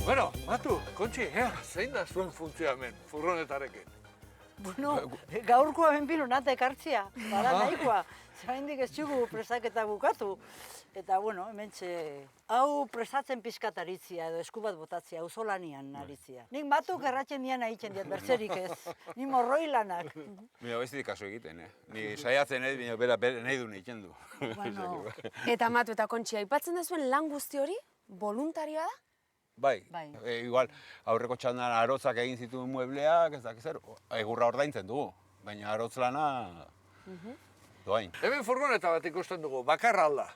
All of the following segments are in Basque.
Bueno, Matu, Kontxi, zein da zuen funtzioa hemen, furgonetarekin? Bueno, gaurkoa benpilo nata ekartzia, bada nahikoa. Zaindik ez txugu prestaketa bukatu. Eta, bueno, hementxe, hau prestatzen pixkat aritzia edo esku bat botatzia, auzolanian aritzia. Nik Matuk erratzen dian egiten diat, bertzerik ez. Ni morroi lanak. Mira, ez kaso egiten, Ni saiatzen ez, bera nahi du egiten du. Bueno, Eta Matu eta Kontxi, aipatzen duzuen lan guzti hori, voluntarioa da? Bai, Bai. Igual, aurreko txandan arotzak egin zituen muebleak, ez dakiz zer, egurra ordaintzen dugu, baina arotz lana doain. Hemen furgoneta bat ikusten dugu, bakarra alda.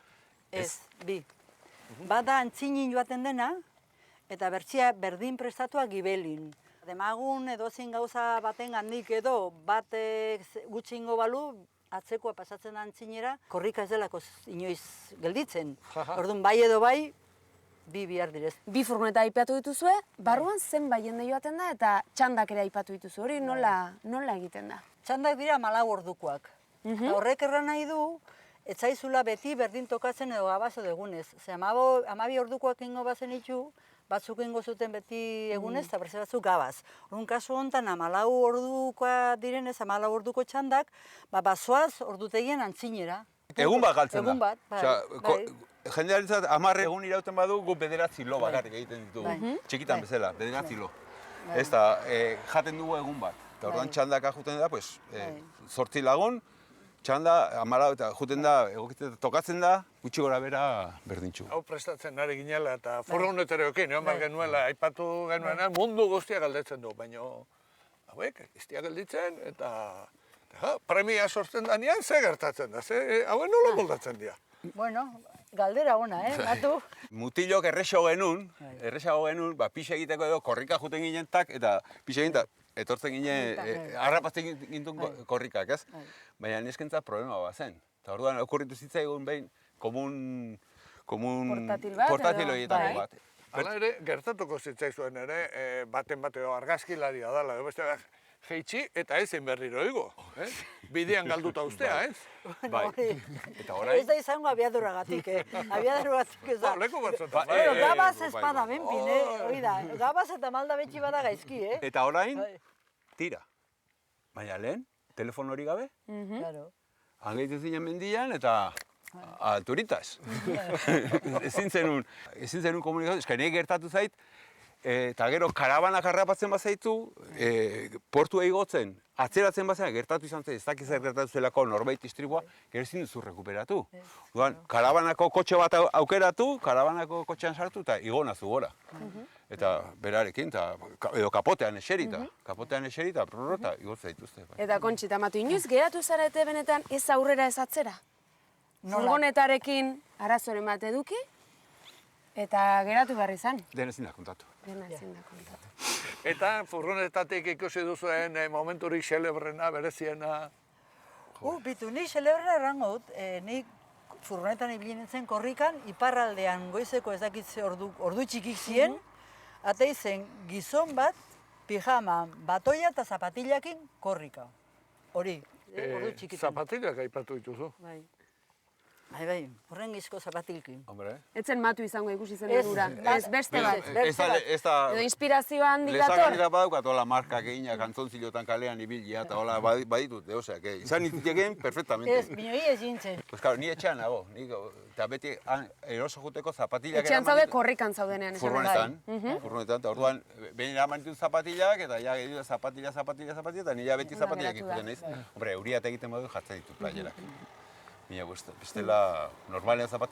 ez, bi. Bada antzinin joaten dena, eta bertzia berdin prestatua gibelin. Demagun edozein gauza baten gandik edo, batek gutxingo balu, atzekoa pasatzen antzinera, korrika ez delako inoiz gelditzen. Orduan, bai edo bai, bi bihar direz. Bi furgoneta aipatu dituzue, barruan zenbait jende joaten da eta txandak ere aipatu dituzu. Hori nola egiten da? Txandak dira 14 ordukoak. Eta horrek erran nahi du, ez zaizula beti berdin tokatzen edo gabaz edo egunez. Ze 12 ordukoak ingo bazen itxu, batzuk ingo zuten beti egunez eta berze batzuk gabaz. Orduan kasu honetan 14 ordukoa direnez, 14 orduko txandak, bazoaz ordutegien antzinera. Egun bat galtzen da. Egun bat, bai. Jendearentzat 10 egun irauten badu, gu 9 lo bakarrik egiten ditugu. Bai. Txikitan bezala, 9 lo. Ez da, jaten dugu egun bat. Eta orduan txandaka juten da, 8 lagun, txanda, 14 eta juten da, egokitzen tokatzen da, gutxi gora bera berdintxu. Hau prestatzen ari ginela eta furgonetarekin, egon behar genuela, aipatu genuena, mundu guztia galdetzen du, baina hauek, ez dira gelditzen eta premia sortzen danean, ze gertatzen da, hauen nola moldatzen dira. Bueno, galdera ona, Matu? Mutilok errexago genuen, pixe egiteko edo korrika juten ginen tak, eta pixe egin eta etortzen ginen, harrapazten gintuen korrikak, ez? Baina neskentza problema bat zen. Eta orduan, okurritu zitzaigun behin, komun portatil horietako bat. Hala ere, gertatuko zitzaizuen ere, baten bateo argazkilaria dala, edo beste jeitsi eta ezin berriro ego, bidean galduta ustea, ez? Bai, eta orain... Ez da izango abiaduragatik, abiaduragatik ez da. Leku batzutan, Bueno, gabaz espada benpin, hori da. Gabaz eta malda betxi bada gaizki, Eta orain, tira. Baina lehen, telefono hori gabe, Claro. angeitu zinen mendian eta alturitas. Ezin zenun komunikazio, eskai gertatu zait, eta gero karabanak harrapatzen bazaitu, portua igotzen, atzeratzen bazena, gertatu izan zen, ez dakiz gertatu zelako norbait istripua, gero ezin duzu rekuperatu. Duan, karabanako kotxe bat aukeratu, karabanako kotxean sartu eta igonazu gora. Eta berarekin, edo kapotean eserita, prorota, igotzen dituzte. Eta Kontxi eta Matu, inoiz geratu zarete benetan ez aurrera ez atzera? Furgonetarekin arazoren bat eduki, eta geratu behar izan. Den ezin da kontatu. Dena ezin da kontatu. Eta furgonetatik ikusi duzuen momenturik xelebrena, bereziena. Bitu, nik celebrena errango dut, nik furgonetan ibili nintzen korrikan, iparraldean goizeko ez dakitze ordu txikik ziren, ata izen gizon bat, pijama, batoia eta zapatillakin korrika. Hori, ordu txikitan. Zapatilak aipatu dituzu. Bai, horren gizko zapatilkin. Hombre, Etzen Matu izango ikusi zen Ez, ura. Ez beste bat. ez da... Edo inspirazioa handik Lezak dator. handik badaukat, hola markak eginak, antzontzillotan kalean ibilia, eta hola baditut, oseak, izan nintzitekeen perfectamente. Ez, binoi ez jintzen. Pues claro, ni etxean nago, eta beti eroso juteko zapatilak Etxean zaude korrikan zaudenean. esan behar. Furgonetan, eta orduan, behin eraman ditut zapatilak, eta ja gehiago zapatila, eta nila beti zapatilak geratu da. ikusten naiz. Hombre, euriat egiten badu jartzen ditut playerak. Baina bestela normalean zapatila.